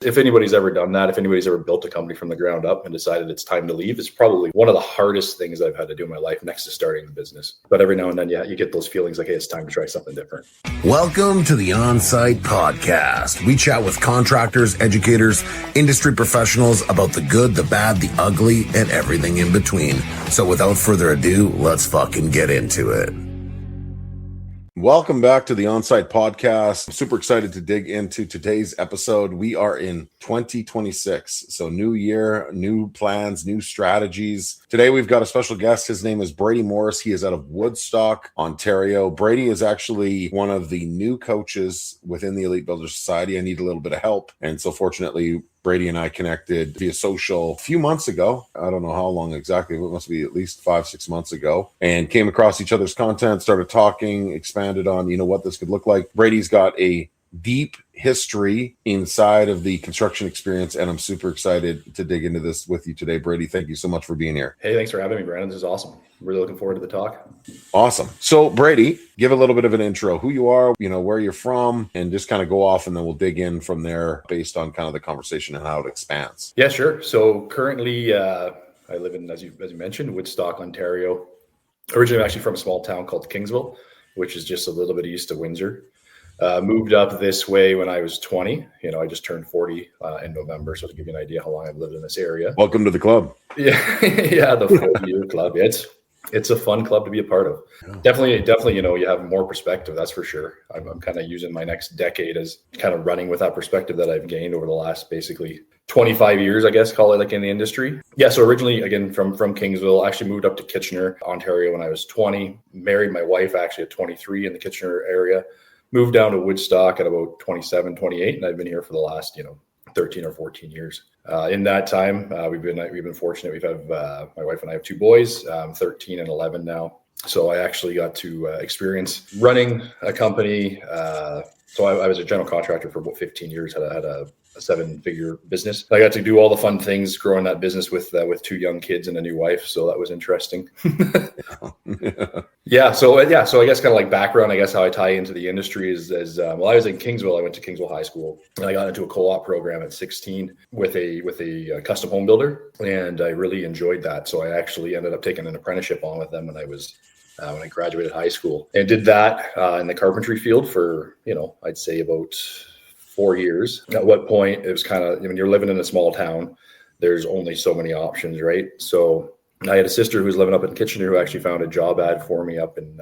If anybody's ever done that, if anybody's ever built a company from the ground up and decided it's time to leave, it's probably one of the hardest things I've had to do in my life next to starting the business. But every now and then, you get those feelings like, hey, it's time to try something different. Welcome to the Onsite Podcast. We chat with contractors, educators, industry professionals about the good, the bad, the ugly, and everything in between. So without further ado, let's fucking get into it. Welcome back to the Onsite Podcast. I'm super excited to dig into today's episode. We are in 2026, so new year, new plans, new strategies. Today we've got a special guest. His name is Brady Morris. He is out of Woodstock, Ontario. Brady is actually one of the new coaches within the Elite Builder Society. I need a little bit of help, and so fortunately, Brady and I connected via social a few months ago. I don't know how long exactly, but it must be at least 5-6 months ago, and came across each other's content, started talking, expanded on, what this could look like. Brady's got a deep history inside of the construction experience, and I'm super excited to dig into this with you today. Brady, thank you so much for being here. Hey, thanks for having me, Brandon. This is awesome. Really looking forward to the talk. Awesome. So Brady, give a little bit of an intro, who you are, where you're from, and just kind of go off, and then we'll dig in from there based on kind of the conversation and how it expands. Yeah, sure. So currently I live in, as you mentioned, Woodstock, Ontario. Originally, I'm actually from a small town called Kingsville, which is just a little bit east of Windsor. Moved up this way when I was 20. I just turned 40 in November. So to give you an idea how long I've lived in this area. Welcome to the club. Yeah, the 40-year club. It's a fun club to be a part of. Yeah. Definitely, you have more perspective. That's for sure. I'm kind of using my next decade as kind of running with that perspective that I've gained over the last basically 25 years, I guess, call it, like in the industry. Yeah. So originally, again, from Kingsville, I actually moved up to Kitchener, Ontario when I was 20, married my wife actually at 23 in the Kitchener area, moved down to Woodstock at about 27, 28. And I've been here for the last, 13 or 14 years. In that time, we've been fortunate. We've had my wife and I have two boys, 13 and 11 now. So I actually got to experience running a company. So I was a general contractor for about 15 years. Had a 7-figure business. I got to do all the fun things growing that business with 2 young kids and a new wife. So that was interesting. Yeah. So I guess kind of like background, I guess how I tie into the industry is I was in Kingsville. I went to Kingsville High School, and I got into a co-op program at 16 with a custom home builder, and I really enjoyed that. So I actually ended up taking an apprenticeship on with them when I graduated high school, and did that in the carpentry field for I'd say about 4 years. At what point it was kind of, when you're living in a small town, there's only so many options, right? So I had a sister who was living up in Kitchener who actually found a job ad for me up in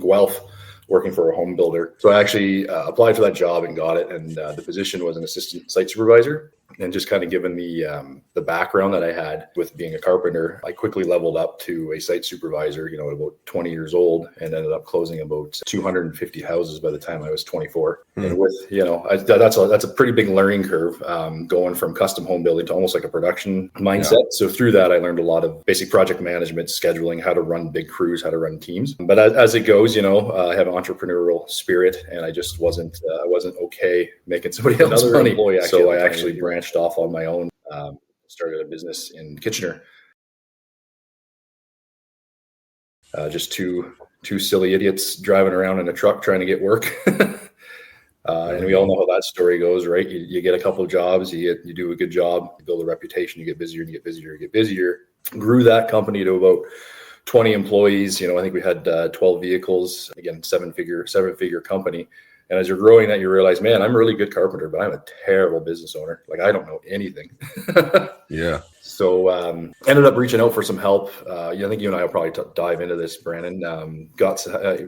Guelph, working for a home builder. So I actually applied for that job and got it. And the position was an assistant site supervisor. And just kind of given the background that I had with being a carpenter, I quickly leveled up to a site supervisor, at about 20 years old, and ended up closing about 250 houses by the time I was 24. And with, that's a pretty big learning curve, going from custom home building to almost like a production mindset. Yeah. So through that, I learned a lot of basic project management, scheduling, how to run big crews, how to run teams. But as it goes, I have an entrepreneurial spirit, and I just wasn't okay making somebody else money. So I actually branched off on my own, started a business in Kitchener. Just two silly idiots driving around in a truck trying to get work. And we all know how that story goes, right? You get a couple of jobs, you do a good job, you build a reputation, you get busier and you get busier, you get busier. Grew that company to about 20 employees. I think we had 12 vehicles, again, seven-figure company. And as you're growing that, you realize, man, I'm a really good carpenter, but I'm a terrible business owner. Like, I don't know anything. Yeah. So ended up reaching out for some help. I think you and I will probably dive into this, Brandon.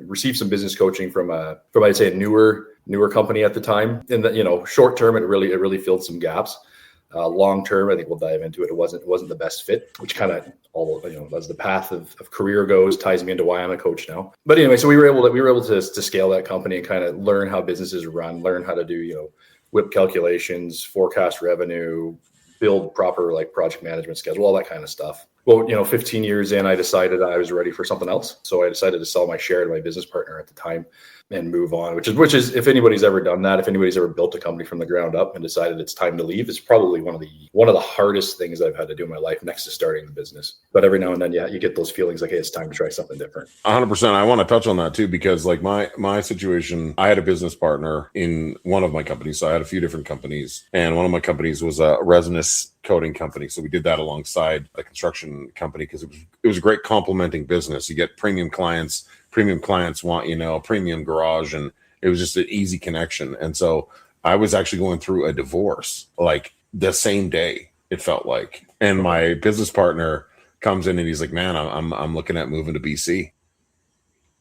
Received some business coaching from I'd say a newer company at the time. In the short term, it really filled some gaps. Long term, I think we'll dive into it. It wasn't the best fit, which kind of as the path of career goes, ties me into why I'm a coach now. But anyway, so we were able to scale that company and kind of learn how businesses run, learn how to do WIP calculations, forecast revenue, build proper project management schedule, all that kind of stuff. Well, 15 years in, I decided I was ready for something else. So I decided to sell my share to my business partner at the time and move on, which is if anybody's ever done that, if anybody's ever built a company from the ground up and decided it's time to leave, it's probably one of the hardest things I've had to do in my life next to starting the business. But every now and then, you get those feelings like, hey, it's time to try something different. 100%. I want to touch on that too, because like my situation, I had a business partner in one of my companies. So I had a few different companies, and one of my companies was a resinous coating company. So we did that alongside a construction company because it was a great complementing business. You get premium clients want, a premium garage, and it was just an easy connection. And so I was actually going through a divorce like the same day, it felt like. And my business partner comes in and he's like, man, I'm looking at moving to BC.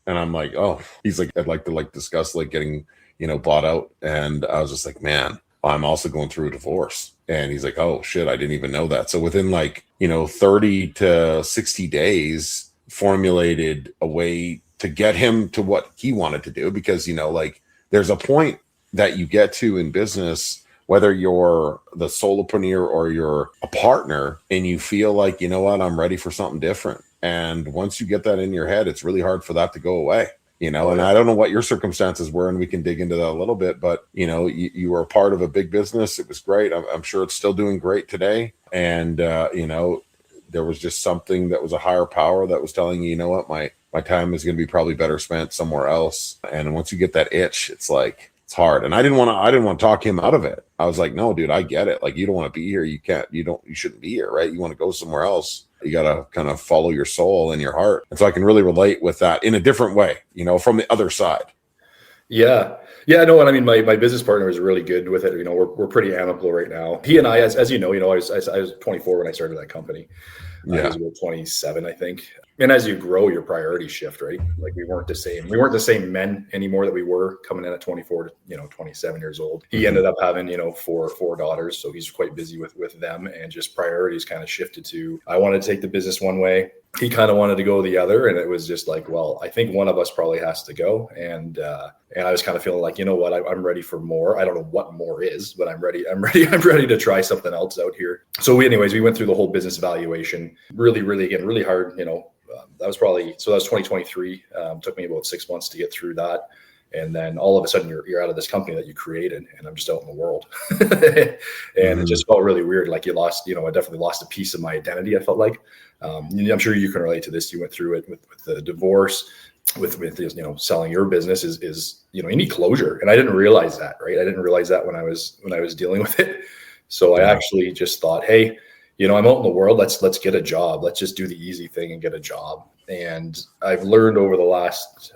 And I'm like, oh, he's like, I'd like to discuss getting, bought out. And I was just like, man, I'm also going through a divorce. And he's like, oh shit, I didn't even know that. So within 30 to 60 days, formulated a way to get him to what he wanted to do, because, there's a point that you get to in business, whether you're the solopreneur or you're a partner, and you feel like, you know what, I'm ready for something different. And once you get that in your head, it's really hard for that to go away, and I don't know what your circumstances were, and we can dig into that a little bit, but, you were a part of a big business. It was great. I'm sure it's still doing great today. And, there was just something that was a higher power that was telling you, you know what, my time is going to be probably better spent somewhere else. And once you get that itch, it's like, it's hard. And I didn't want to talk him out of it. I was like, no, dude, I get it. Like, you don't want to be here. You shouldn't be here. Right. You want to go somewhere else. You got to kind of follow your soul and your heart. And so I can really relate with that in a different way, from the other side. Yeah. Yeah, no, and I mean, my business partner is really good with it. We're pretty amicable right now. He and I, as you know, I was 24 when I started that company. Yeah. I was about 27, I think. And as you grow, your priorities shift, right? Like we weren't the same men anymore that we were coming in at 24 to 27 years old. He ended up having four daughters, so he's quite busy with them, and just priorities kind of shifted to, I wanted to take the business one way. He kind of wanted to go the other, and it was just like, well, I think one of us probably has to go. And I was kind of feeling like, you know what, I'm ready for more. I don't know what more is, but I'm ready. I'm ready to try something else out here. So we went through the whole business evaluation. Really hard. That was 2023. Took me about 6 months to get through that. And then all of a sudden you're out of this company that you created, and I'm just out in the world. And it just felt really weird. Like I definitely lost a piece of my identity. I felt like, I'm sure you can relate to this. You went through it with the divorce, with selling your business is you need closure. And I didn't realize that, right? I didn't realize that when I was dealing with it. So I actually just thought, hey, I'm out in the world. Let's get a job. Let's just do the easy thing and get a job. And I've learned over the last,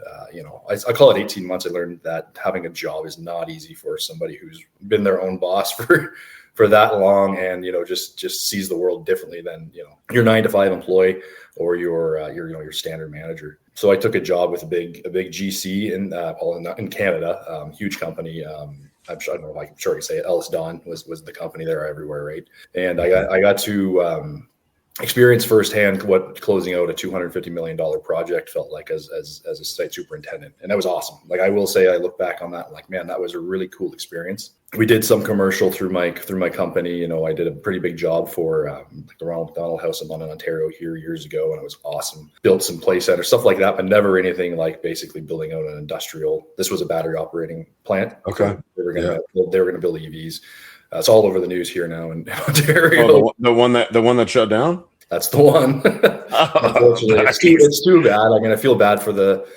I call it 18 months. I learned that having a job is not easy for somebody who's been their own boss for that long, and just sees the world differently than your 9-to-5 employee or your standard manager. So I took a job with a big GC in Canada, huge company. I'm sure I can say it. Ellis Don was the company. They're everywhere, right? And I got to experience firsthand what closing out a $250 million project felt like as a site superintendent. And that was awesome. Like, I will say, I look back on that like, man, that was a really cool experience. We did some commercial through my company. I did a pretty big job for the Ronald McDonald House in London, Ontario here years ago. And it was awesome. Built some play centers, stuff like that, but never anything like basically building out an industrial. This was a battery operating plant. Okay. They were going to build EVs. It's all over the news here now in Ontario. Oh, the one that shut down? That's the one. Unfortunately, it's too bad. I mean, I feel bad for the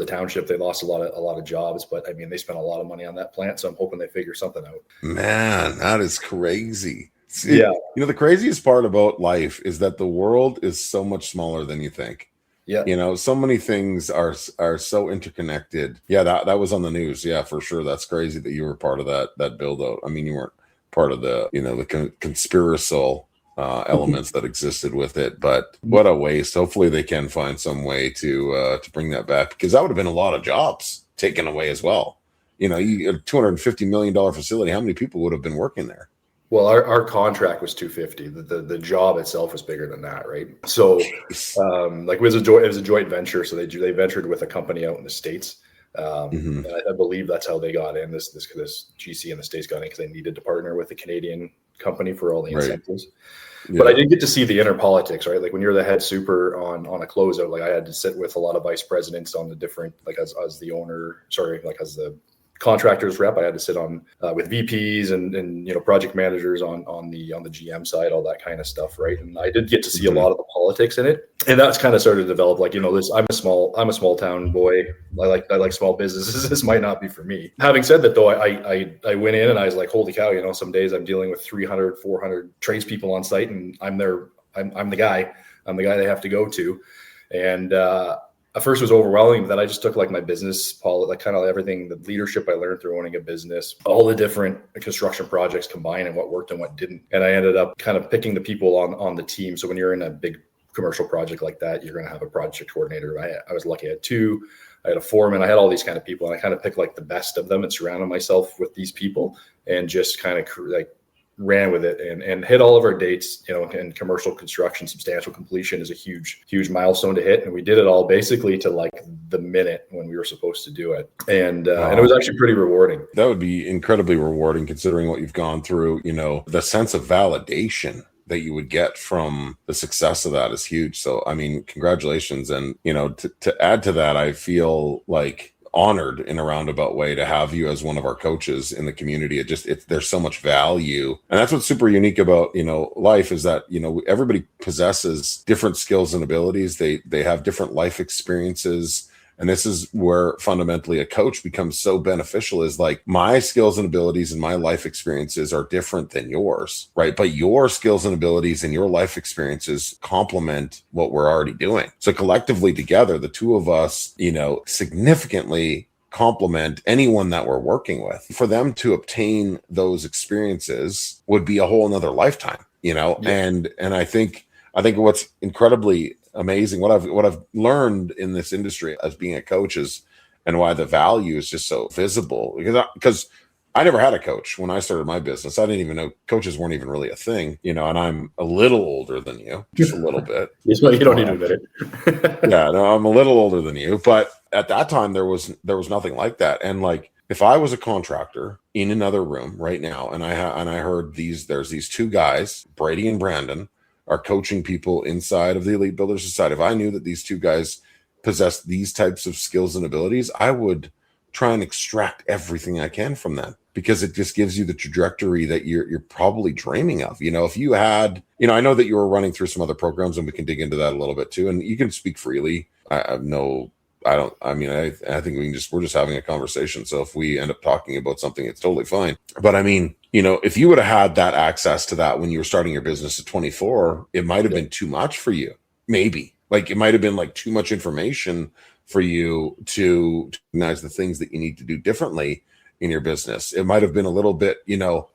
township. They lost a lot of jobs, but I mean, they spent a lot of money on that plant, so I'm hoping they figure something out. Man, that is crazy. See, yeah. The craziest part about life is that the world is so much smaller than you think. Yeah. So many things are so interconnected. Yeah, that was on the news. Yeah, for sure. That's crazy that you were part of that build out. I mean, you weren't part of the, the conspiratorial elements that existed with it, but what a waste. Hopefully they can find some way to bring that back, because that would have been a lot of jobs taken away as well. A $250 million facility. How many people would have been working there? Well, our contract was 250. The job itself was bigger than that, right? So, it was a joint venture. So they ventured with a company out in the States. And I believe that's how they got in. This GC in the States got in because they needed to partner with a Canadian company for all the Right. incentives. Yeah. But I did get to see the inner politics, right? Like when you're the head super on a closeout, like I had to sit with a lot of vice presidents on the different, like as the owner, like as the contractors rep, I had to sit on with VPs and project managers on the GM side, all that kind of stuff, right? And I did get to see a lot of the politics in it, and that's kind of started to develop. Like this, I'm a small town boy. I like small businesses. This might not be for me. Having said that, though, I went in and I was like, holy cow! Some days I'm dealing with 300, 400 tradespeople on site, and I'm the guy. I'm the guy they have to go to, and at first it was overwhelming, but then I just took like my business, like kind of everything, the leadership I learned through owning a business, all the different construction projects combined and what worked and what didn't. And I ended up kind of picking the people on the team. So when you're in a big commercial project like that, you're going to have a project coordinator. I was lucky I had 2. I had a foreman. I had all these kind of people, and I kind of picked like the best of them and surrounded myself with these people and just kind of ran with it and hit all of our dates. And commercial construction, substantial completion is a huge milestone to hit, and we did it all basically to like the minute when we were supposed to do it, and it was actually pretty rewarding. That would be incredibly rewarding considering what you've gone through. The sense of validation that you would get from the success of that is huge. So I mean, congratulations. And to add to that, I feel like honored in a roundabout way to have you as one of our coaches in the community. There's so much value, and that's what's super unique about life, is that everybody possesses different skills and abilities. They have different life experiences, and this is where fundamentally a coach becomes so beneficial, is like my skills and abilities and my life experiences are different than yours, right? But your skills and abilities and your life experiences complement what we're already doing. So collectively together, the two of us, significantly complement anyone that we're working with. For them to obtain those experiences would be a whole nother lifetime, Yeah. And I think what's incredibly amazing, what I've learned in this industry as being a coach is, and why the value is just so visible, because I never had a coach when I started my business. I didn't even know coaches weren't even really a thing, and I'm a little older than you, just a little bit. You don't need to admit it. Yeah, no, I'm a little older than you, but at that time there was nothing like that. And like, if I was a contractor in another room right now, and I heard there's these 2 guys, Brady and Brandon, are coaching people inside of the Elite Builder Society. If I knew that these 2 guys possessed these types of skills and abilities, I would try and extract everything I can from them, because it just gives you the trajectory that you're probably dreaming of. If you had, I know that you were running through some other programs, and we can dig into that a little bit too, and you can speak freely. I think we're just having a conversation. So if we end up talking about something, it's totally fine. But I mean, if you would have had that access to that when you were starting your business at 24, it might have been too much for you. Maybe like it might have been like too much information for you to recognize the things that you need to do differently in your business. It might have been a little bit,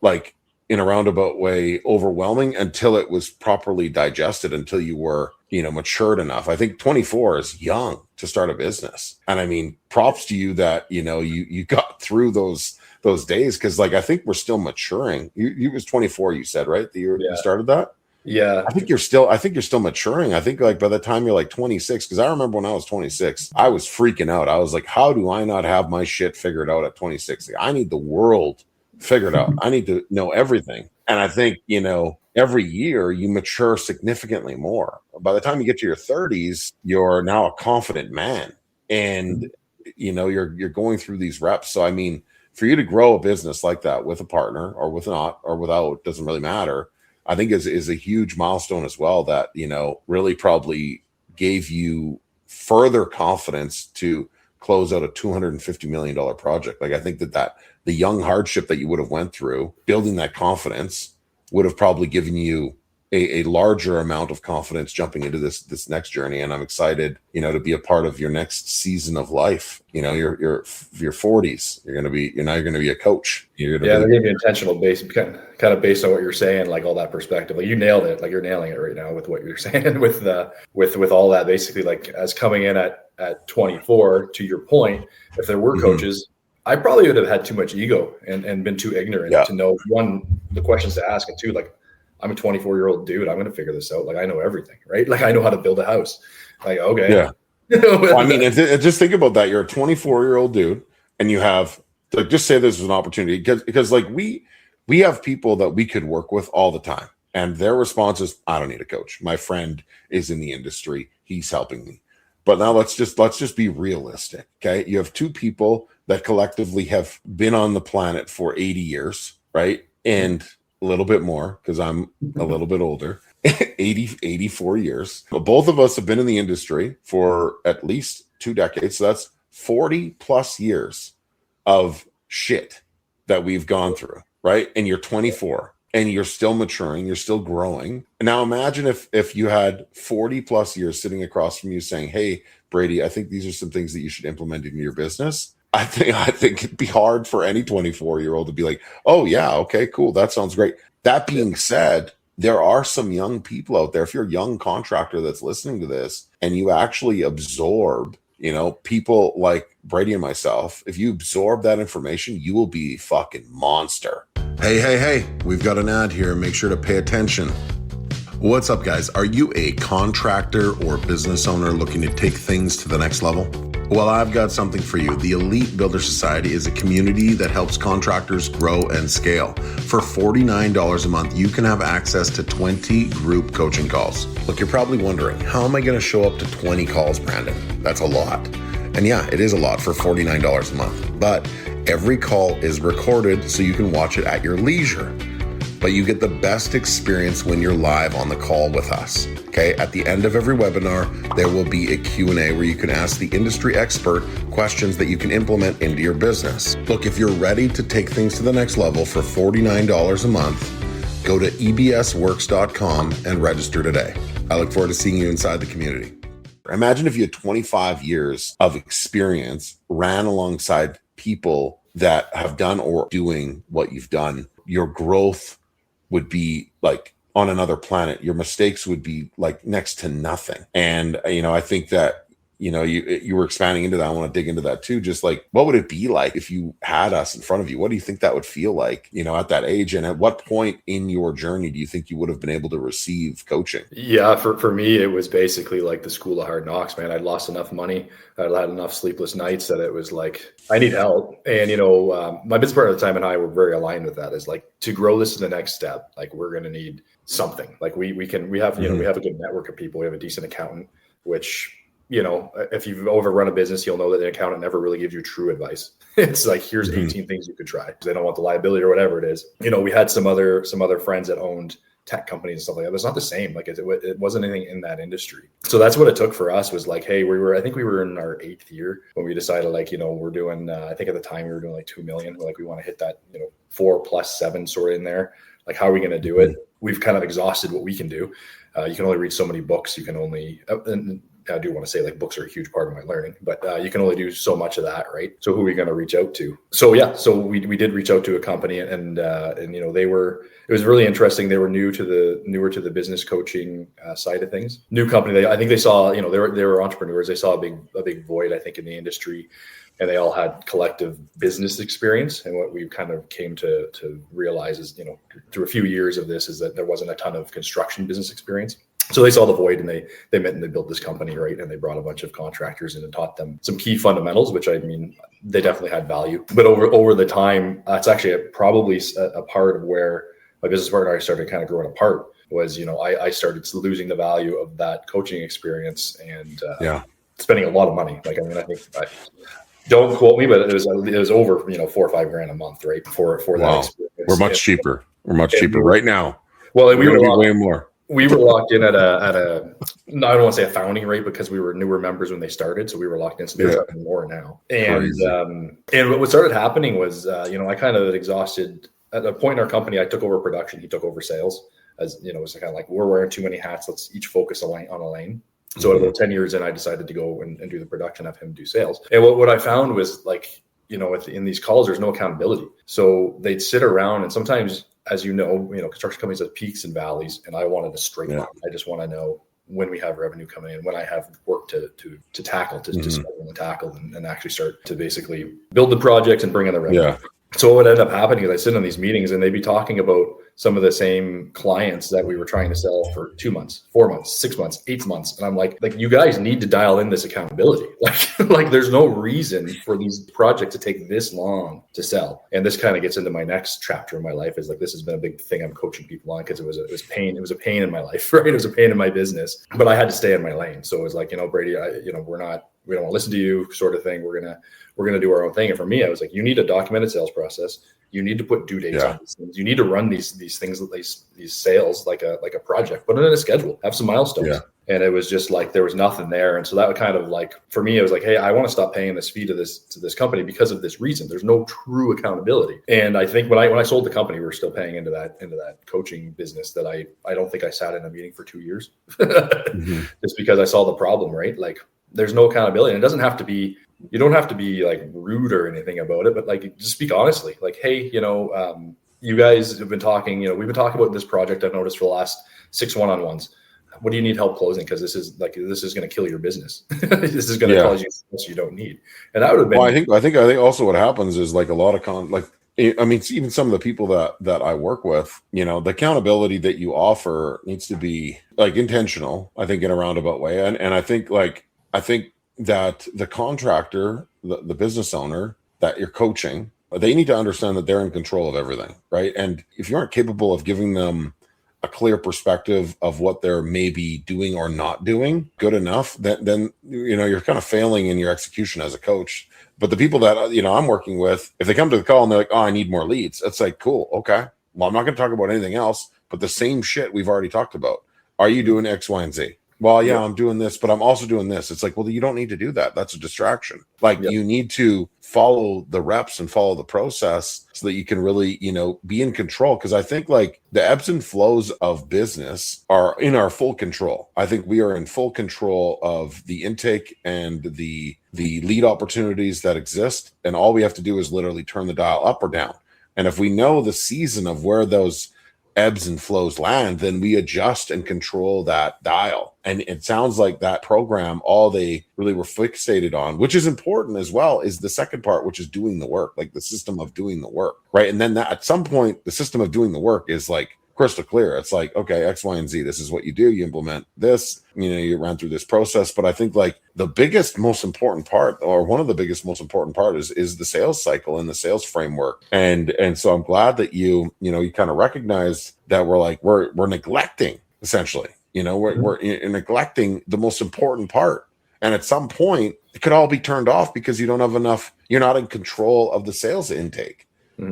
like in a roundabout way, overwhelming until it was properly digested, until you were, matured enough. I think 24 is young to start a business. And I mean, props to you that, you got through those days. Cause like, I think we're still maturing. You was 24, you said, right? You started that? Yeah. I think you're still maturing. I think like by the time you're like 26, because I remember when I was 26, I was freaking out. I was like, how do I not have my shit figured out at 26? Like, I need the world figured out. I need to know everything. And I think, every year you mature significantly more. By the time you get to your 30s, you're now a confident man, and you're going through these reps. So I mean, for you to grow a business like that with a partner or with not or without, doesn't really matter, I think is a huge milestone as well, that really probably gave you further confidence to close out a $250 million project. Like, I think that the young hardship that you would have went through building that confidence would have probably given you a larger amount of confidence jumping into this next journey. And I'm excited, to be a part of your next season of life. Your 40s, you're going to be a coach. They're going to be intentional based, kind of based on what you're saying, like all that perspective. Like you nailed it. Like you're nailing it right now with what you're saying with all that, basically, like as coming in at 24, to your point, if there were coaches, I probably would have had too much ego and been too ignorant to know, one, the questions to ask, and two, like, I'm a 24-year-old dude. I'm going to figure this out. Like, I know everything, right? Like, I know how to build a house. Like, okay. Yeah. Well, I mean, just think about that. You're a 24-year-old dude, and you have, like, just say this is an opportunity, because like We have people that we could work with all the time, and their response is, I don't need a coach. My friend is in the industry. He's helping me. But now let's just be realistic. Okay. You have two people that collectively have been on the planet for 80 years, right? And a little bit more, because I'm a little bit older, 84 years. But both of us have been in the industry for at least 2 decades. So that's 40 plus years of shit that we've gone through, right? And you're 24 and you're still maturing, you're still growing. Now imagine if you had 40 plus years sitting across from you saying, hey, Brady, I think these are some things that you should implement in your business. I think it'd be hard for any 24-year-old to be like, oh yeah, okay, cool, that sounds great. That being said, there are some young people out there. If you're a young contractor that's listening to this and you actually absorb, people like Brady and myself, if you absorb that information, you will be a fucking monster. Hey, we've got an ad here. Make sure to pay attention. What's up, guys? Are you a contractor or business owner looking to take things to the next level? Well, I've got something for you. The Elite Builder Society is a community that helps contractors grow and scale. For $49 a month, you can have access to 20 group coaching calls. Look, you're probably wondering, how am I going to show up to 20 calls, Brandon? That's a lot. And yeah, it is a lot for $49 a month. But every call is recorded so you can watch it at your leisure. But you get the best experience when you're live on the call with us. Okay, at the end of every webinar, there will be a Q&A where you can ask the industry expert questions that you can implement into your business. Look, if you're ready to take things to the next level for $49 a month, go to ebsworks.com and register today. I look forward to seeing you inside the community. Imagine if you had 25 years of experience, ran alongside people that have done or doing what you've done. Your growth would be like on another planet. Your mistakes would be like next to nothing. And, I think that, you were expanding into that. I want to dig into that too. Just like, what would it be like if you had us in front of you? What do you think that would feel like, at that age? And at what point in your journey do you think you would have been able to receive coaching? Yeah, for me, it was basically like the school of hard knocks, man. I'd lost enough money. I'd had enough sleepless nights that it was like, I need help. And, my business partner at the time and I were very aligned with that. Is like, to grow this to the next step, like we're going to need something. Like we have, we have a good network of people. We have a decent accountant, which, if you've overrun a business, you'll know that the accountant never really gives you true advice. It's like, here's 18 things you could try. They don't want the liability or whatever it is. We had some other friends that owned tech companies and stuff like that. But it's not the same. Like it wasn't anything in that industry. So that's what it took for us was like, hey, I think we were in our 8th year when we decided like, we're doing, I think at the time we were doing like 2 million. We're like, we want to hit that, 4 plus 7 sort of in there. Like, how are we going to do it? We've kind of exhausted what we can do. You can only read so many books. You can only, and I do want to say like books are a huge part of my learning, but you can only do so much of that, right? So who are we going to reach out to? So yeah, so we did reach out to a company, and it was really interesting. They were newer to the business coaching side of things. New company. I think they saw, they were entrepreneurs. They saw a big void, I think, in the industry, and they all had collective business experience. And what we kind of came to realize is, through a few years of this, is that there wasn't a ton of construction business experience. So they saw the void, and they met and they built this company, right? And they brought a bunch of contractors in and taught them some key fundamentals, which they definitely had value. But over the time, it's actually probably a part of where my business partner and I started kind of growing apart. Was I started losing the value of that coaching experience and spending a lot of money. Like I think. Don't quote me, but it was over $4 or $5 grand a month, right? For that experience. We're much cheaper. We're much cheaper right now. Well, we were way more. We were locked in at a I don't want to say a founding rate because we were newer members when they started, so we were locked in. So they're talking more now. And what started happening was I kind of exhausted at a point in our company. I took over production. He took over sales. As it was kind of like, we're wearing too many hats. Let's each focus on a lane. So about 10 years in, I decided to go and do the production, have him do sales. And what I found was like, in these calls, there's no accountability. So they'd sit around, and sometimes, as construction companies have peaks and valleys, and I wanted a straight line. I just want to know when we have revenue coming in, when I have work to tackle, to tackle and actually start to basically build the projects and bring in the revenue. Yeah. So what would end up happening is I sit in these meetings and they'd be talking about some of the same clients that we were trying to sell for 2 months, 4 months, 6 months, 8 months. And I'm like, you guys need to dial in this accountability. Like there's no reason for these projects to take this long to sell. And this kind of gets into my next chapter in my life, is like, this has been a big thing I'm coaching people on, because it was pain. It was a pain in my life, right? It was a pain in my business, but I had to stay in my lane. So it was like, Brady, we don't want to listen to you, sort of thing. We're going to do our own thing. And for me, I was like, you need a documented sales process. You need to put due dates on these things. You need to run these things, these sales like a project, put it in a schedule, have some milestones. Yeah. And it was just like, there was nothing there. And so that would kind of like, for me, it was like, hey, I want to stop paying this fee to this company because of this reason. There's no true accountability. And I think when I sold the company, we were still paying into that coaching business that I don't think I sat in a meeting for 2 years just because I saw the problem, right? Like, there's no accountability. And it doesn't have to be, you don't have to be like rude or anything about it, but like, just speak honestly. Like, hey, you guys have been talking, we've been talking about this project, I've noticed, for the last 6 one-on-ones. What do you need help closing? Because this is going to kill your business. This is going to cause you something you don't need. And that would have been. Well, I think also what happens is, like, a lot of even some of the people that I work with, the accountability that you offer needs to be like intentional, I think, in a roundabout way. And I think that the contractor, the business owner that you're coaching, they need to understand that they're in control of everything, right? And if you aren't capable of giving them a clear perspective of what they're maybe doing or not doing good enough, then you're kind of failing in your execution as a coach. But the people that I'm working with, if they come to the call and they're like, oh, I need more leads, it's like, cool, okay. Well, I'm not going to talk about anything else, but the same shit we've already talked about. Are you doing X, Y, and Z? Well, yeah, I'm doing this, but I'm also doing this. It's like, well, you don't need to do that. That's a distraction. Like, you need to follow the reps and follow the process so that you can really, be in control. Because I think, like, the ebbs and flows of business are in our full control. I think we are in full control of the intake and the lead opportunities that exist. And all we have to do is literally turn the dial up or down. And if we know the season of where those ebbs and flows land, then we adjust and control that dial. And it sounds like that program, all they really were fixated on, which is important as well, is the second part, which is doing the work, like the system of doing the work, right? And then that, at some point, the system of doing the work is like crystal clear. It's like, okay, X, Y, and Z, this is what you do. You implement this, you run through this process. But I think, like, the biggest, most important part, or one of the biggest, most important part is the sales cycle and the sales framework. And so I'm glad that you kind of recognize that we're neglecting, essentially, we're neglecting the most important part. And at some point it could all be turned off because you don't have enough, you're not in control of the sales intake.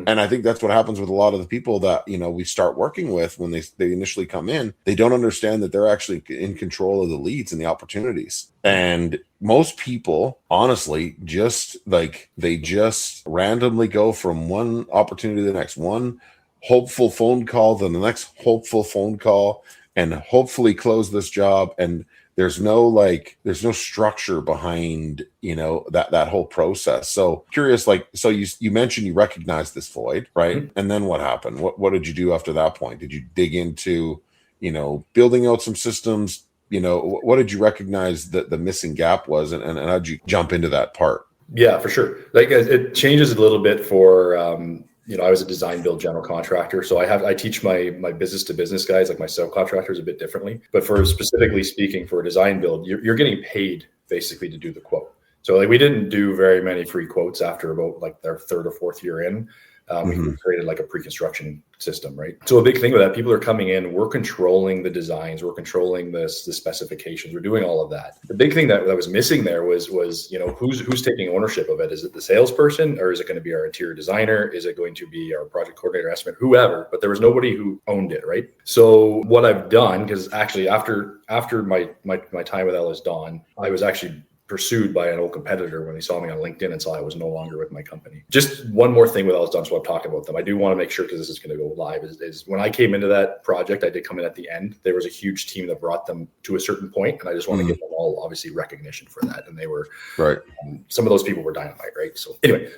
And I think that's what happens with a lot of the people that, we start working with when they initially come in. They don't understand that they're actually in control of the leads and the opportunities. And most people, honestly, just randomly go from one opportunity to the next, one hopeful phone call to the next hopeful phone call, and hopefully close this job. And there's no structure behind, that whole process. So curious, so you mentioned you recognized this void, right? Mm-hmm. And then what happened? What did you do after that point? Did you dig into, building out some systems? What did you recognize that the missing gap was, and how did you jump into that part? Yeah, for sure. Like, it changes a little bit for, I was a design build general contractor. So I teach my business to business guys, like my subcontractors, a bit differently. But for specifically speaking, for a design build, you're getting paid basically to do the quote. So, like, we didn't do very many free quotes after about like their third or fourth year in. We created like a pre-construction system, right? So a big thing with that, people are coming in, we're controlling the designs, we're controlling the specifications, we're doing all of that. The big thing that was missing there was who's taking ownership of it? Is it the salesperson, or is it going to be our interior designer? Is it going to be our project coordinator, estimate, whoever? But there was nobody who owned it, right? So what I've done, because actually after my time with Ellis Dawn, I was actually pursued by an old competitor when they saw me on LinkedIn and saw I was no longer with my company. Just one more thing with Ellis Dawn, so I'm talking about them. I do want to make sure, because this is going to go live, is when I came into that project, I did come in at the end. There was a huge team that brought them to a certain point, and I just want to give them all, obviously, recognition for that. And they were, right. Some of those people were dynamite, right? So anyway,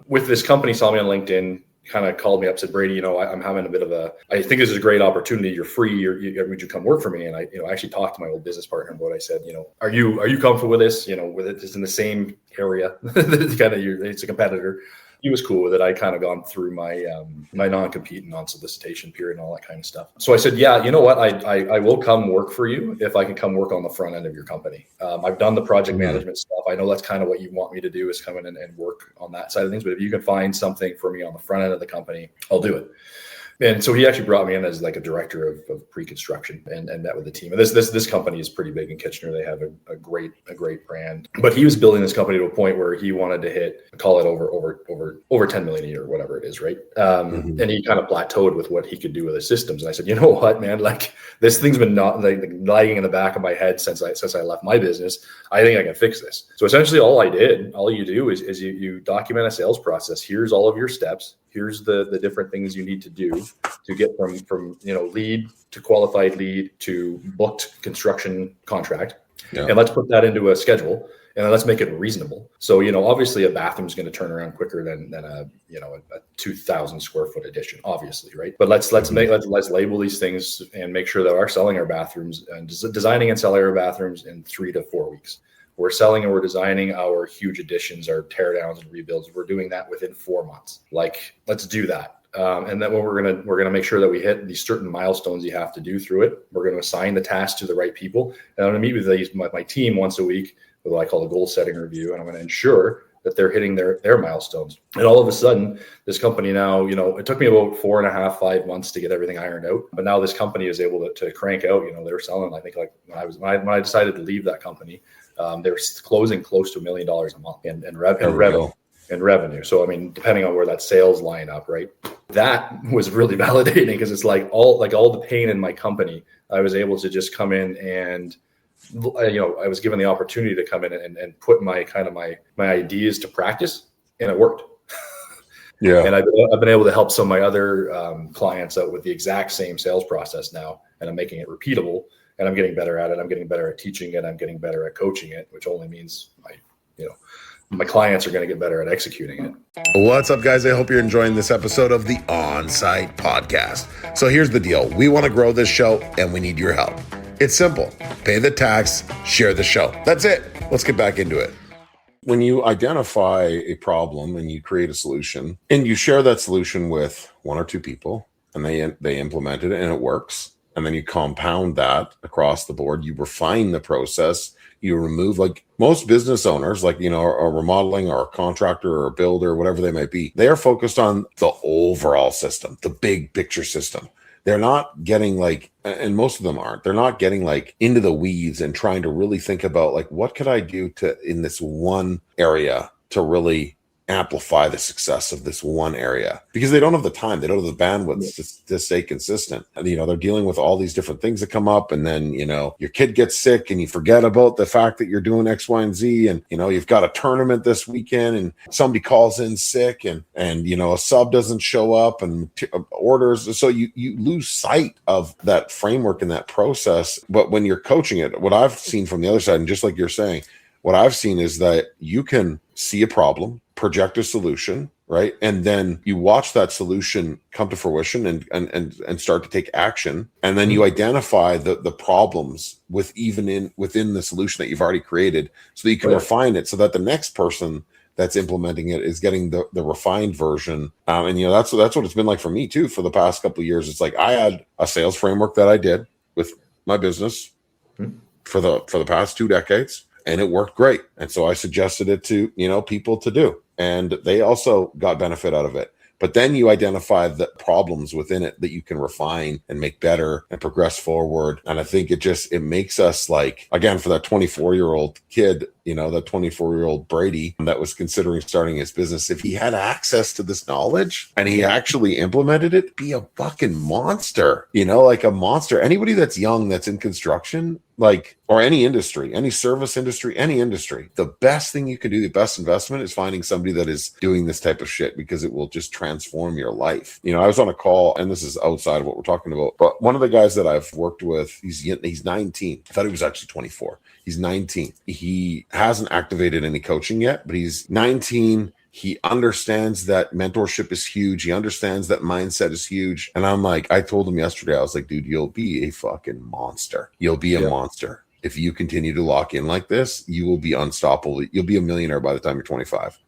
with this company, saw me on LinkedIn, kind of called me up, said, Brady, I'm having a bit of I think this is a great opportunity. You're free. Would you come work for me? And I actually talked to my old business partner about it. I said, are you comfortable with this? With it, it's in the same area. It's a competitor. he was cool with it. I kind of gone through my my non-compete and non-solicitation period and all that kind of stuff. So I said, yeah, you know what? I will come work for you if I can come work on the front end of your company. I've done the project management stuff. I know that's kind of what you want me to do, is come in and work on that side of things. But if you can find something for me on the front end of the company, I'll do it. And so he actually brought me in as like a director of pre-construction and met with the team. And this company is pretty big in Kitchener. They have a great brand. But he was building this company to a point where he wanted to hit, call it over 10 million a year, whatever it is, right? And he kind of plateaued with what he could do with his systems. And I said, you know what, man, like this thing's been not like lagging in the back of my head since I left my business. I think I can fix this. So essentially all you do is you document a sales process. Here's all of your steps. Here's the different things you need to do to get from lead to qualified lead to booked construction contract. Yeah. And let's put that into a schedule and let's make it reasonable. So, obviously a bathroom is going to turn around quicker than a 2,000 square foot addition, obviously. Right. But let's label these things and make sure that we're selling our bathrooms and designing and selling our bathrooms in 3 to 4 weeks. We're selling and we're designing our huge additions, our teardowns and rebuilds. We're doing that within 4 months. Like, let's do that. And then we're gonna make sure that we hit these certain milestones you have to do through it. We're going to assign the task to the right people. And I'm going to meet with my team once a week with what I call a goal setting review. And I'm going to ensure that they're hitting their milestones. And all of a sudden, this company now, it took me about 4.5, 5 months to get everything ironed out. But now this company is able to crank out. They're selling. I think like when I decided to leave that company, they were closing close to $1 million a month in revenue. So, I mean, depending on where that sales line up, right? That was really validating because it's like all the pain in my company, I was able to just come in and, I was given the opportunity to come in and put my ideas to practice, and it worked. Yeah. And I've been able to help some of my other clients out with the exact same sales process now, and I'm making it repeatable, and I'm getting better at it. I'm getting better at teaching it. I'm getting better at coaching it, which only means my clients are going to get better at executing it. What's up, guys? I hope you're enjoying this episode of the Onsite Podcast. So here's the deal. We want to grow this show and we need your help. It's simple. Pay the tax, share the show. That's it. Let's get back into it. When you identify a problem and you create a solution and you share that solution with 1 or 2 people and they implemented it and it works, and then you compound that across the board, you refine the process, you remove, like most business owners, like, a remodeling or a contractor or a builder, whatever they might be, they are focused on the overall system, the big picture system. They're not getting and most of them aren't, they're not getting into the weeds and trying to really think about what could I do in this one area to really amplify the success of this one area, because they don't have the time, they don't have the bandwidth to stay consistent. And, they're dealing with all these different things that come up, and then, your kid gets sick and you forget about the fact that you're doing X, Y, and Z. And, you've got a tournament this weekend and somebody calls in sick and a sub doesn't show up and orders. So you lose sight of that framework and that process. But when you're coaching it, what I've seen from the other side, and just like you're saying, what I've seen is that you can see a problem, project a solution, right? And then you watch that solution come to fruition and start to take action. And then you identify the problems within the solution that you've already created, so that you can refine it, so that the next person that's implementing it is getting the refined version. And that's what it's been like for me too, for the past couple of years. It's like I had a sales framework that I did with my business for the past 2 decades. And it worked great. And so I suggested it to, people to do. And they also got benefit out of it. But then you identify the problems within it that you can refine and make better and progress forward. And I think it makes us again, for that 24-year-old kid, that 24-year-old Brady that was considering starting his business, if he had access to this knowledge and he actually implemented it, be a fucking monster, a monster. Anybody that's young, that's in construction, or any industry, any service industry, any industry, the best thing you can do, the best investment is finding somebody that is doing this type of shit, because it will just transform your life. I was on a call, and this is outside of what we're talking about, but one of the guys that I've worked with, he's 19. I thought he was actually 24. He's 19. He hasn't activated any coaching yet, but he's 19. He understands that mentorship is huge. He understands that mindset is huge. And I told him yesterday, I was like, dude, you'll be a fucking monster. You'll be a monster. If you continue to lock in like this, you will be unstoppable. You'll be a millionaire by the time you're 25.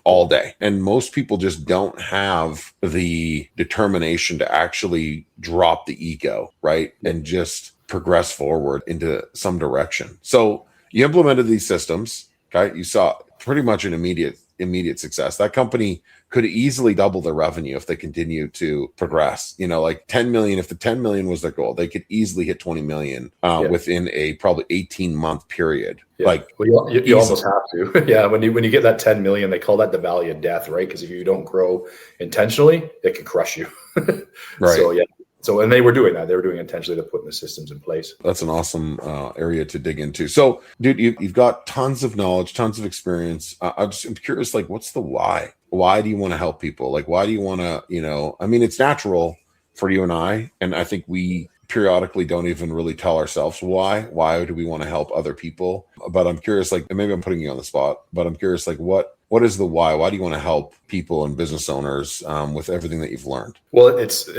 all day. And most people just don't have the determination to actually drop the ego, right? And just progress forward into some direction. So you implemented these systems, okay? You saw pretty much an immediate success. That company could easily double their revenue if they continue to progress. Like 10 million, if the 10 million was their goal, they could easily hit 20 million within a probably 18-month period. Yeah. Like, well, you almost have to. Yeah. When you get that 10 million, they call that the valley of death, right? Because if you don't grow intentionally, it can crush you. Right. So, yeah. So, and they were doing that. They were doing intentionally to put the systems in place. That's an awesome area to dig into. So, dude, you've got tons of knowledge, tons of experience. I'm curious, like, what's the why? Why do you want to help people? Like, why do you want to, it's natural for you and I think we periodically don't even really tell ourselves why do we want to help other people? But I'm curious, like, and maybe I'm putting you on the spot, but I'm curious, like, what is the why? Why do you want to help people and business owners with everything that you've learned? Well, it's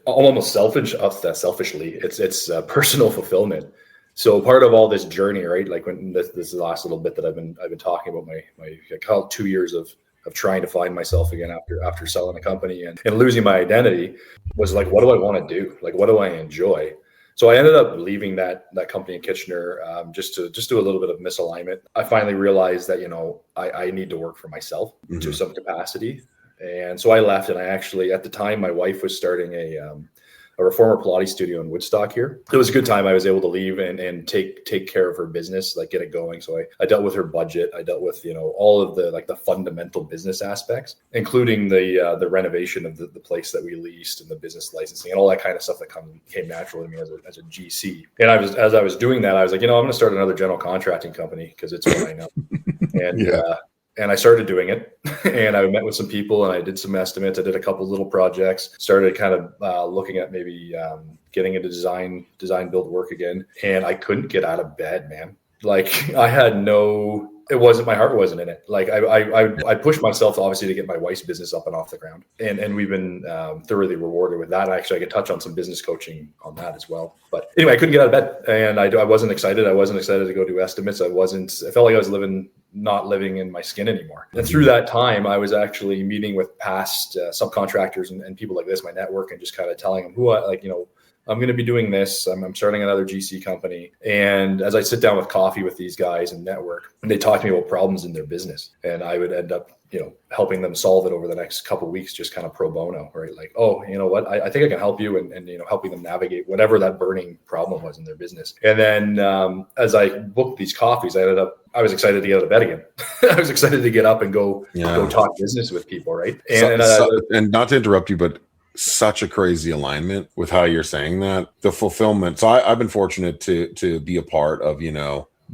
almost selfishly, it's personal fulfillment. So part of all this journey, right? Like when this is the last little bit that I've been talking about my I call it 2 years of trying to find myself again after selling a company and losing my identity, was like, what do I want to do? Like, what do I enjoy? So I ended up leaving that company in Kitchener just to do a little bit of misalignment. I finally realized that, I need to work for myself to some capacity. And so I left, and I actually, at the time, my wife was starting a reformer Pilates studio in Woodstock here. It was a good time. I was able to leave and take care of her business, like get it going. So I dealt with her budget. I dealt with, all of the fundamental business aspects, including the renovation of the place that we leased and the business licensing and all that kind of stuff that came natural to me as a GC. And as I was doing that, I was like, I'm going to start another general contracting company because it's what I know. And and I started doing it, and I met with some people, and I did some estimates. I did a couple little projects, started kind of looking at maybe getting into design build work again. And I couldn't get out of bed, man. Like I had my heart wasn't in it. Like I pushed myself obviously to get my wife's business up and off the ground. And we've been thoroughly rewarded with that. Actually, I could touch on some business coaching on that as well. But anyway, I couldn't get out of bed, and I wasn't excited. I wasn't excited to go do estimates. I felt like I was not living in my skin anymore. And through that time, I was actually meeting with past subcontractors and people like this, my network, and just kind of telling them I'm going to be doing this. I'm starting another GC company. And as I sit down with coffee with these guys and network, they talk to me about problems in their business. And I would end up, helping them solve it over the next couple of weeks, just kind of pro bono, right? Like, oh, you know what? I think I can help you and helping them navigate whatever that burning problem was in their business. And then as I booked these coffees, I was excited to get out of bed again. I was excited to get up and go talk business with people, right? And not to interrupt you, but such a crazy alignment with how you're saying that. The fulfillment. So I've been fortunate to be a part of,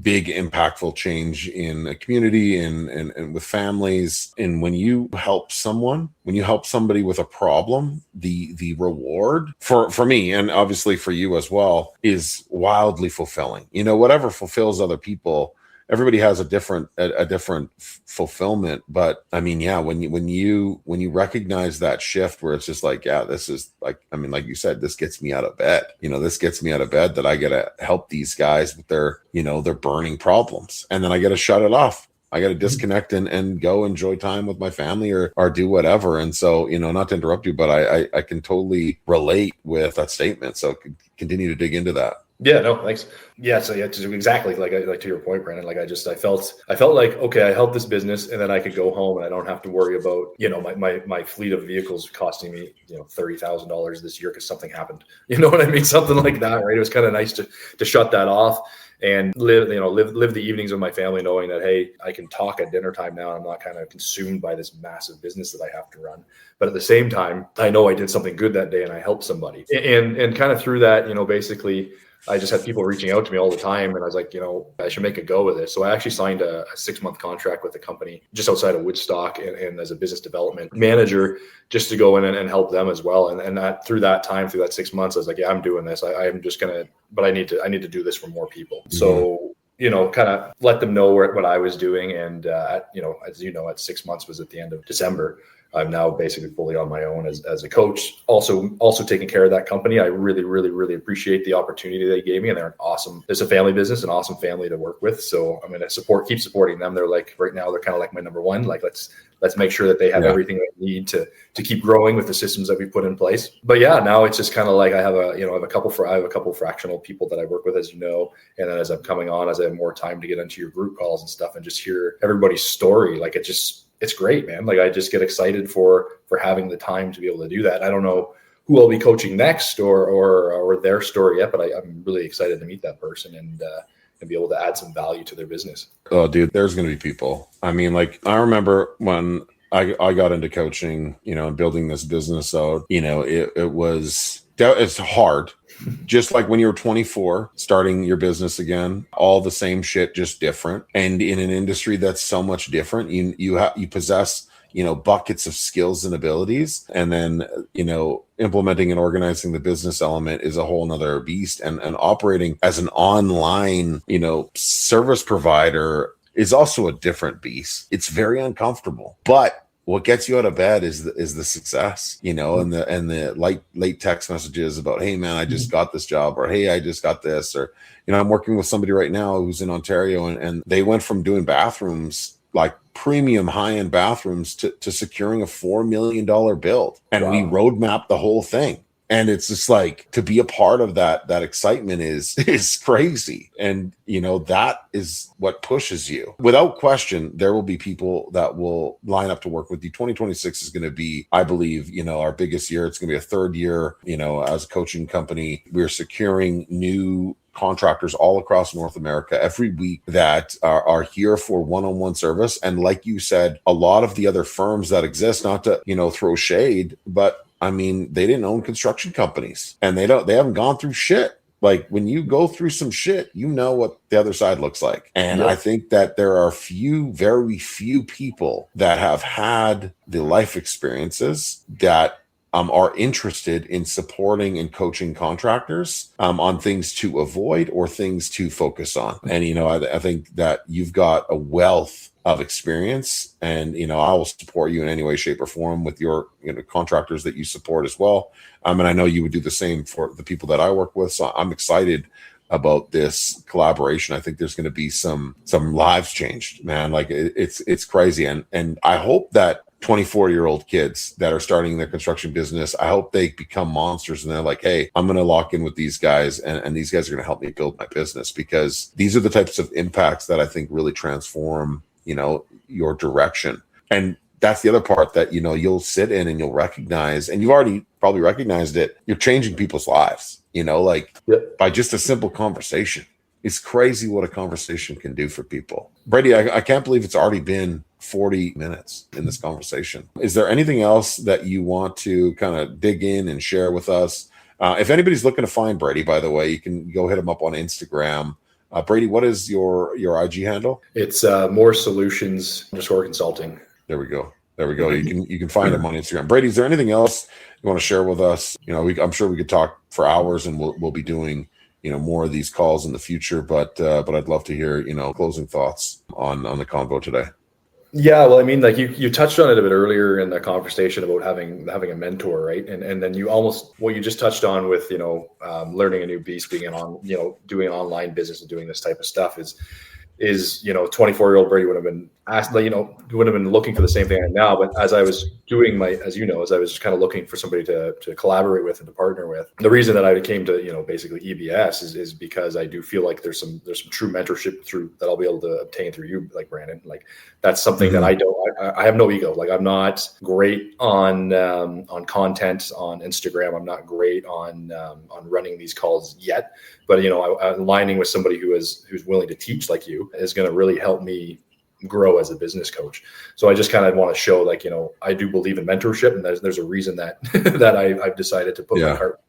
big impactful change in a community and with families. And when you help somebody with a problem, the reward for me, and obviously for you as well, is wildly fulfilling. Whatever fulfills other people, everybody has a different fulfillment. But I mean, when you recognize that shift where it's just like, this is like you said, this gets me out of bed. This gets me out of bed, that I get to help these guys with their burning problems. And then I get to shut it off. I got to disconnect and go enjoy time with my family or do whatever. And so, not to interrupt you, but I can totally relate with that statement. So continue to dig into that. Yeah, no, thanks. Yeah, so exactly like to your point, Brandon. Like I felt like, okay, I helped this business, and then I could go home and I don't have to worry about my fleet of vehicles costing me $30,000 this year because something happened. You know what I mean? Something like that, right? It was kind of nice to shut that off and live the evenings with my family, knowing that, hey, I can talk at dinner time now. I'm not kind of consumed by this massive business that I have to run. But at the same time, I know I did something good that day and I helped somebody. And kind of through that, basically, I just had people reaching out to me all the time, and I was like, I should make a go of this. So I actually signed a 6-month contract with a company just outside of Woodstock and as a business development manager, just to go in and help them as well. And that through that 6 months, I was like, I'm doing this. I'm just but I need to do this for more people. Mm-hmm. So, kind of let them know what I was doing. And, as at 6 months was at the end of December. I'm now basically fully on my own as a coach, also taking care of that company. I really appreciate the opportunity they gave me, and it's a family business, an awesome family to work with. So I'm going to keep supporting them. They're like, right now, they're kind of like my number one. Like, let's make sure that they have everything they need to keep growing with the systems that we put in place. But yeah, now it's just kind of like I have a couple fractional people that I work with, as you know, and then as I'm coming on, as I have more time to get into your group calls and stuff and just hear everybody's story, like it's great, man. Like I just get excited for having the time to be able to do that. I don't know who I'll be coaching next or their story yet, but I'm really excited to meet that person and be able to add some value to their business. Oh, dude, there's going to be people. I mean, like I remember when I got into coaching, and building this business out, it's hard. Just like when you were 24, starting your business again, all the same shit, just different. And in an industry that's so much different, you possess, buckets of skills and abilities. And then, implementing and organizing the business element is a whole nother beast. And operating as an online, service provider is also a different beast. It's very uncomfortable, but what gets you out of bed is the success, and the late text messages about, hey man, I just got this job, or hey, I just got this, or, I'm working with somebody right now who's in Ontario and they went from doing bathrooms, like premium high-end bathrooms to securing a $4 million build. And we roadmapped the whole thing. And it's just like, to be a part of that excitement is crazy. And, that is what pushes you. Without question, there will be people that will line up to work with you. 2026 is going to be, I believe, our biggest year. It's going to be a third year, as a coaching company. We're securing new contractors all across North America every week that are here for one-on-one service. And like you said, a lot of the other firms that exist, not to, throw shade, but I mean, they didn't own construction companies and they haven't gone through shit. Like when you go through some shit, what the other side looks like. And I think that there are very few people that have had the life experiences that are interested in supporting and coaching contractors on things to avoid or things to focus on. And, I think that you've got a wealth of experience, and, I will support you in any way, shape, or form with your contractors that you support as well. And I know you would do the same for the people that I work with. So I'm excited about this collaboration. I think there's going to be some lives changed, man. Like it's crazy. And I hope that 24-year-old kids that are starting their construction business, I hope they become monsters and they're like, hey, I'm going to lock in with these guys and these guys are going to help me build my business, because these are the types of impacts that I think really transform, your direction. And that's the other part that, you'll sit in and you'll recognize, and you've already probably recognized it. You're changing people's lives, by just a simple conversation. It's crazy what a conversation can do for people. Brady, I can't believe it's already been 40 minutes in this conversation. Is there anything else that you want to kind of dig in and share with us? If anybody's looking to find Brady, by the way, you can go hit him up on Instagram. Brady, what is your IG handle? It's More Solutions _consulting. There we go. You can find him on Instagram. Brady, is there anything else you want to share with us? I'm sure we could talk for hours, and we'll be doing more of these calls in the future. But I'd love to hear closing thoughts on the convo today. Yeah, well, I mean, like you touched on it a bit earlier in the conversation about having a mentor, right? And then you what you just touched on with learning a new beast, being doing online business and doing this type of stuff is 24-year-old Brady would have been asked, would have been looking for the same thing I am now. But as I was doing as I was kind of looking for somebody to collaborate with and to partner with, the reason that I came to, basically EBS is because I do feel like there's some true mentorship that I'll be able to obtain through you, like Brandon. Like that's something that I have no ego. Like I'm not great on content on Instagram. I'm not great on running these calls yet, but aligning with somebody who's willing to teach like you is going to really help me grow as a business coach. So I just kind of want to show, I do believe in mentorship, and there's a reason that that I've decided to put my heart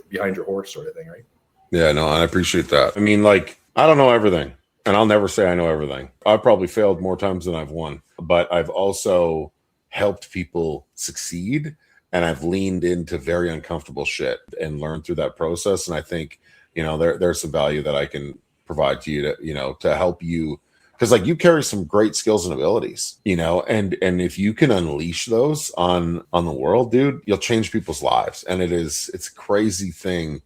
behind your horse, sort of thing, right? Yeah, no, I appreciate that. I mean, I don't know everything, and I'll never say I know everything. I've probably failed more times than I've won, but I've also helped people succeed, and I've leaned into very uncomfortable shit and learned through that process. And I think, there's some value that I can provide to you to help you because like you carry some great skills and abilities, you know, and if you can unleash those on the world, dude, you'll change people's lives. And it's a crazy thing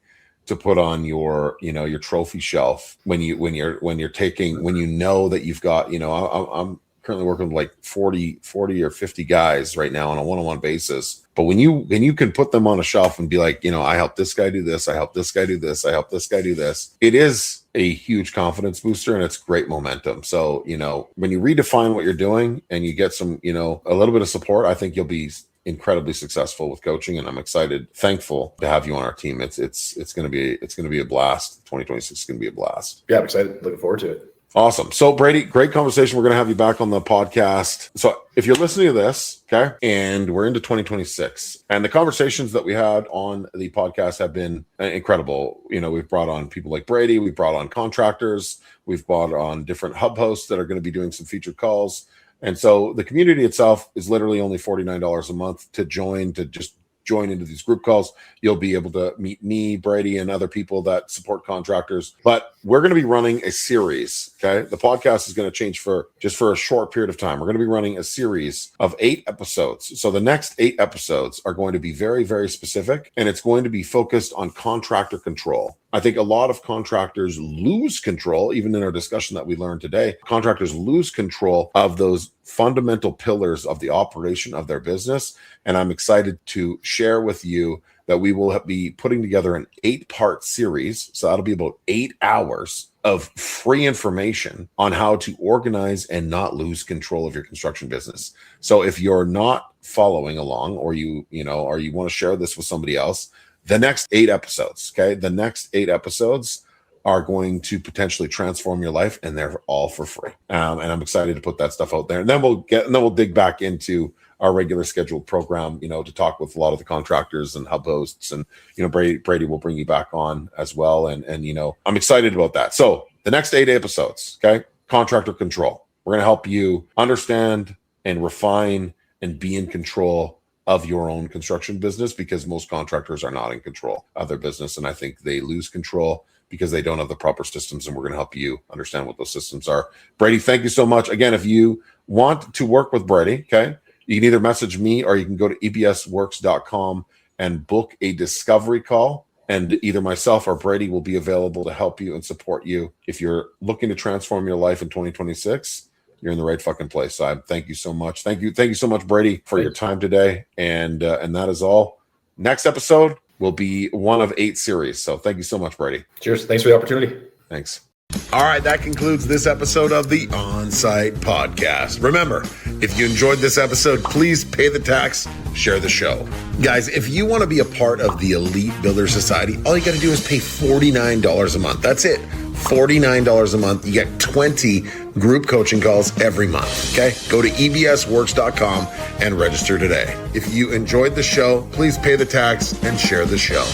to put on your, you know, your trophy shelf when you know that you've got, you know, I'm currently working with like 40 or 50 guys right now on a one-on-one basis. But when you can put them on a shelf and be like, you know, I helped this guy do this, I helped this guy do this, I helped this guy do this, it is a huge confidence booster and it's great momentum. So, you know, when you redefine what you're doing and you get some, you know, a little bit of support, I think you'll be incredibly successful with coaching, and I'm thankful to have you on our team. It's going to be a blast. 2026 is going to be a blast. Yeah, I'm excited. Looking forward to it. Awesome. So Brady, great conversation. We're going to have you back on the podcast. So if you're listening to this, okay, and we're into 2026, and the conversations that we had on the podcast have been incredible. You know, we've brought on people like Brady, we've brought on contractors, we've brought on different hub hosts that are going to be doing some featured calls. And so the community itself is literally only $49 a month to join into these group calls. You'll be able to meet me, Brady, and other people that support contractors. But we're going to be running a series, okay? The podcast is going to change for a short period of time. We're going to be running a series of 8 episodes. So the next 8 episodes are going to be very, very specific, and it's going to be focused on contractor control. I think a lot of contractors lose control, even in our discussion that we learned today. Contractors lose control of those fundamental pillars of the operation of their business. And I'm excited to share with you that we will be putting together an 8-part series. So that'll be about 8 hours of free information on how to organize and not lose control of your construction business. So if you're not following along, or you want to share this with somebody else, the next 8 episodes, okay? The next 8 episodes are going to potentially transform your life, and they're all for free. And I'm excited to put that stuff out there. And then we'll dig back into our regular scheduled program, you know, to talk with a lot of the contractors and hub hosts, and, you know, Brady will bring you back on as well. And, you know, I'm excited about that. So the next 8 episodes, okay? Contractor control. We're going to help you understand and refine and be in control of your own construction business, because most contractors are not in control of their business. And I think they lose control because they don't have the proper systems, and we're going to help you understand what those systems are. Brady, thank you so much. Again, if you want to work with Brady, okay, you can either message me or you can go to ebsworks.com and book a discovery call, and either myself or Brady will be available to help you and support you. If you're looking to transform your life in 2026, you're in the right fucking place. So thank you so much. Thank you so much, Brady, for your time today. And that is all. Next episode will be one of 8 series. So thank you so much, Brady. Cheers. Thanks for the opportunity. Thanks. All right, that concludes this episode of the Onsite Podcast. Remember, if you enjoyed this episode, please pay the tax, share the show. Guys, if you want to be a part of the Elite Builder Society, all you got to do is pay $49 a month. That's it. $49 a month. You get 20 group coaching calls every month. Okay? Go to ebsworks.com and register today. If you enjoyed the show, please pay the tax and share the show.